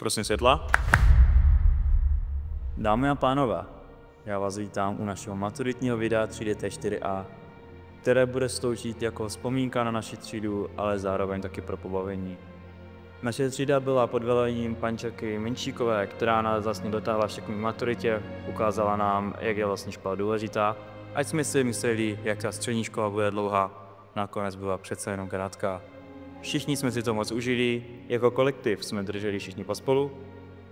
Poprosím světla. Dámy a pánové, já vás vítám u našeho maturitního videa třídy T4A, které bude sloužit jako vzpomínka na naši třídu, ale zároveň taky pro pobavení. Naše třída byla pod velením pančelky Minčíkové, která nás vlastně dotáhla všechny maturitě, ukázala nám, jak je vlastně škola důležitá. Ať jsme si mysleli, jak ta střední škola bude dlouhá, nakonec byla přece jenom krátká. Všichni jsme si to moc užili, jako kolektiv jsme drželi všichni pospolu.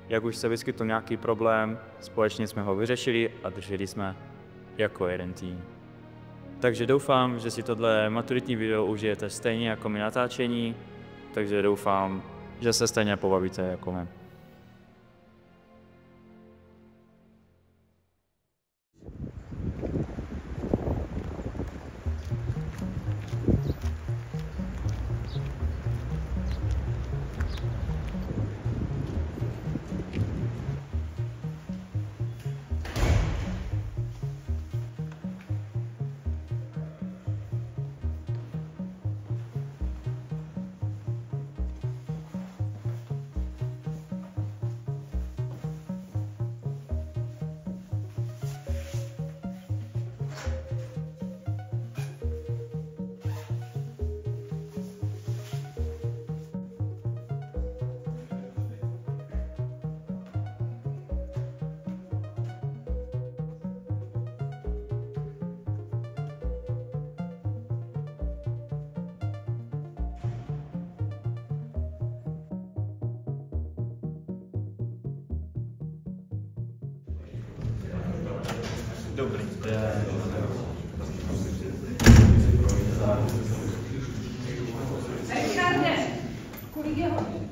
Jak už se vyskytl nějaký problém, společně jsme ho vyřešili a drželi jsme jako jeden tým. Takže doufám, že si tohle maturitní video užijete stejně jako my natáčení, takže doufám, že se stejně pobavíte jako my. Dobrý den. Richarde, kolik je hodin?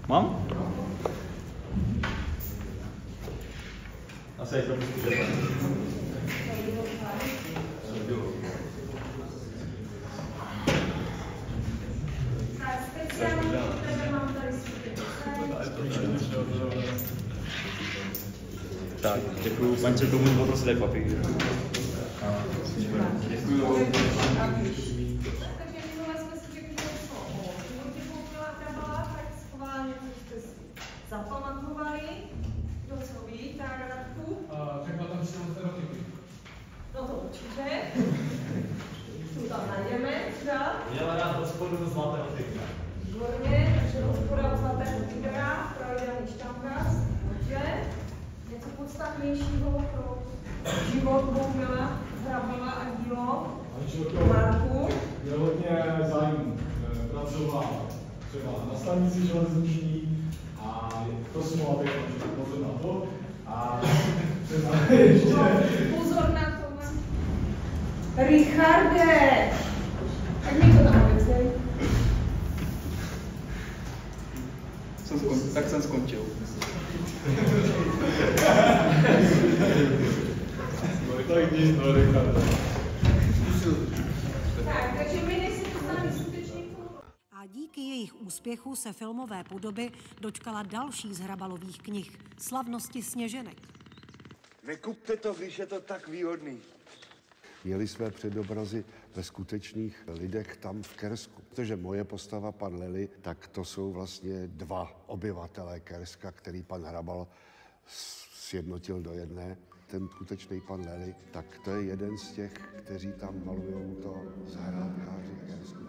Mám? Asi je to zkušené. Tak, děkuju. Panče, komu poprosit dej papír. Děkuju. Takže minule jsme si řekli, že šlo o životě koupila Krabala, tak schválně jste si zapamatovali. Kdo co ví, tak Radku? Řekla tam si stereotypy. No to určitě. Tu tam najdeme, třeba. Měla rád hospodu zlatého tygra. Výborně, takže hospoda zlatého tygra, pravidelný štamgast, dobře. Něco podstatnějšího pro život Bohumila Hrabala a dílo Marku. Měl hodně zájmu, pracoval třeba na stanici železniční a to jsme abych pozor na to. A třeba ještě... Pozor na to, Richarde! Tak mi to tam obecnej. Tak jsem skončil. Tak nic, no Richarde. Tak, takže my nejsi poznaný skutečně A díky jejich úspěchu se filmové podoby dočkala další z Hrabalových knih Slavnosti sněženek. Nekupte to, když je to tak výhodný. Měli jsme předobrazy ve skutečných lidech tam v Kersku. Protože moje postava, pan Lely, tak to jsou vlastně dva obyvatelé Kerska, který pan Hrabal sjednotil do jedné. Ten skutečný pan Lely, tak to je jeden z těch, kteří tam malujou to zahrádkáři Kersku.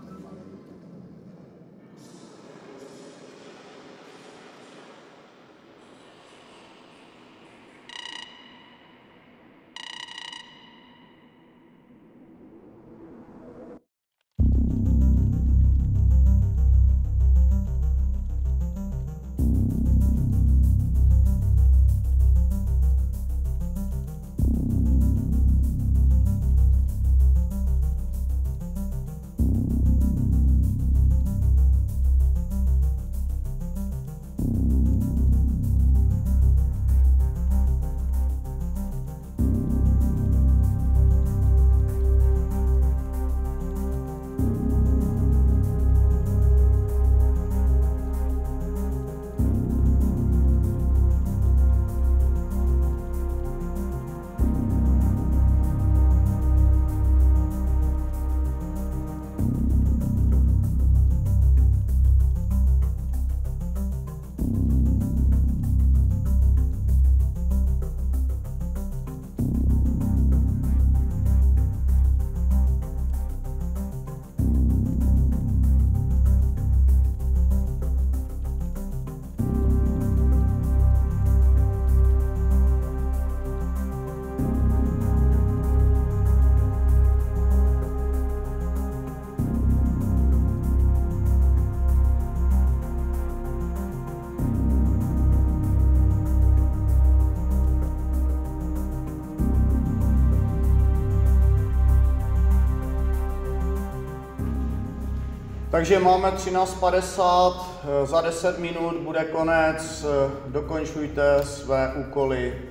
Takže máme 13:50, za 10 minut bude konec, dokončujte své úkoly,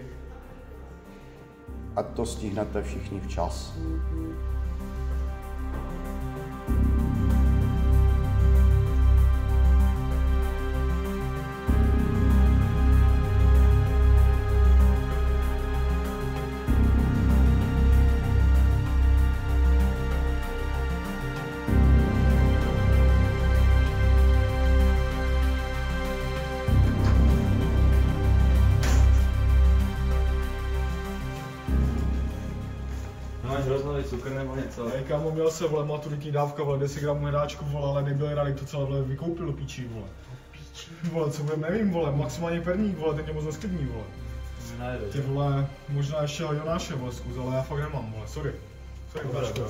ať to stihnete všichni včas. Máš roznový cukr nebo něco? Hej kámo, měl se vole maturitní dávka, vole 10 gramů hráčku, vole, ale nebyl rád, to celé vole vykoupil do píčí, vole. Vole, co budem, nevím, vole, maximálně perník, vole, ten je moc nesklidný, vole. Ty vole, možná ještě Jonáše, vole, zkus, ale já fakt nemám, vole, sorry. Sorry, hráčku.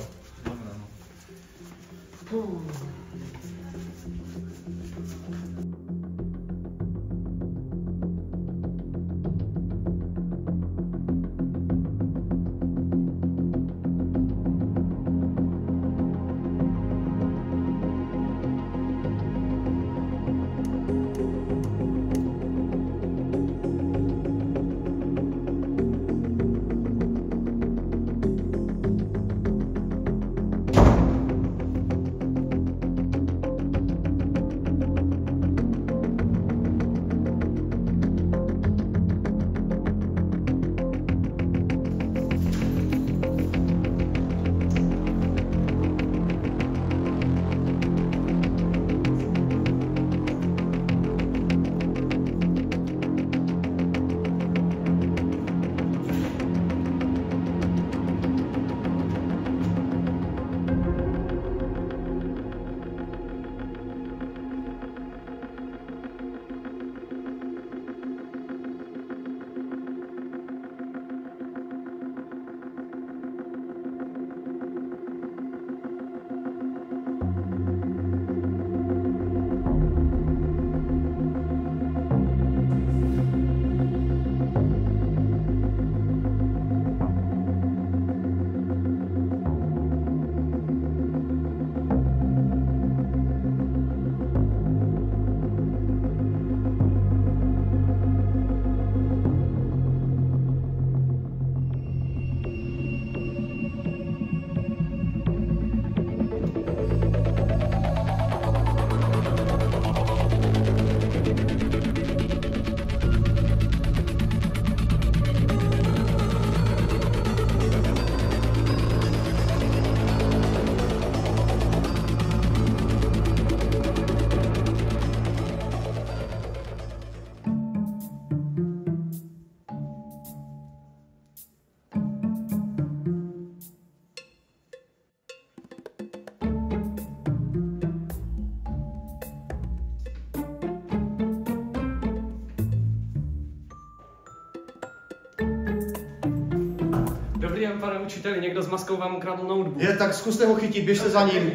Dobrý den, pane učiteli, někdo s maskou vám ukradl notebook. Je, tak zkuste ho chytit, běžte za ním.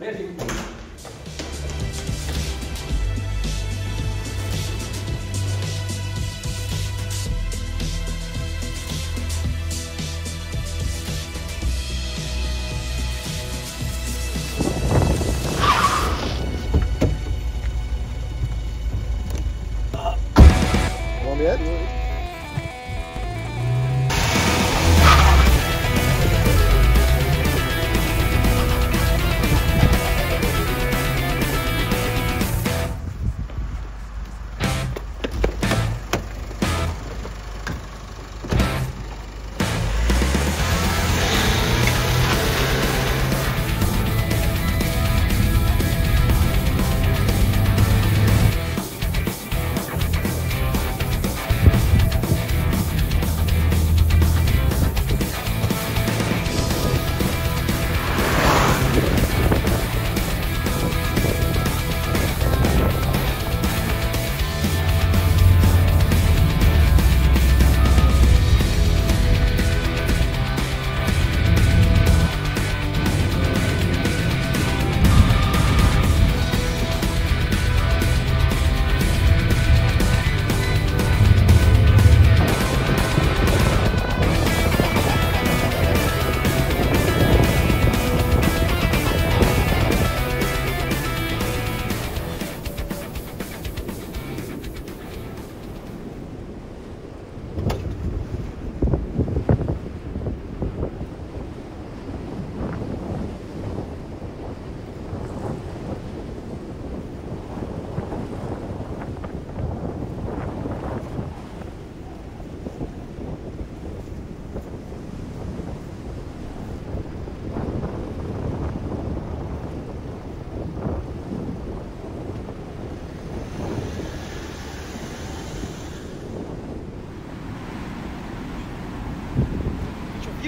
Věřím. Mám jet?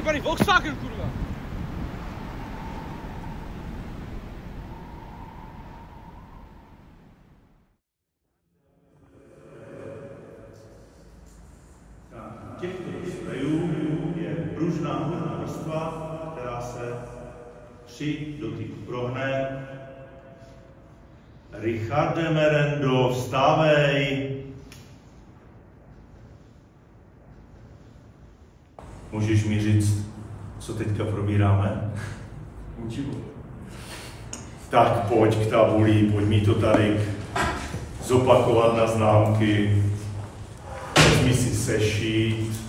Jebaný Volkswagen, kurva! Těchto strojů je pružná horná vrstva, která se při dotyku prohne. Richarde Merendo, vstávej! Můžeš mi říct, co teďka probíráme? Učivo. Tak pojď k tabuli, pojď mi to tady zopakovat na známky. Vezmi si sešít.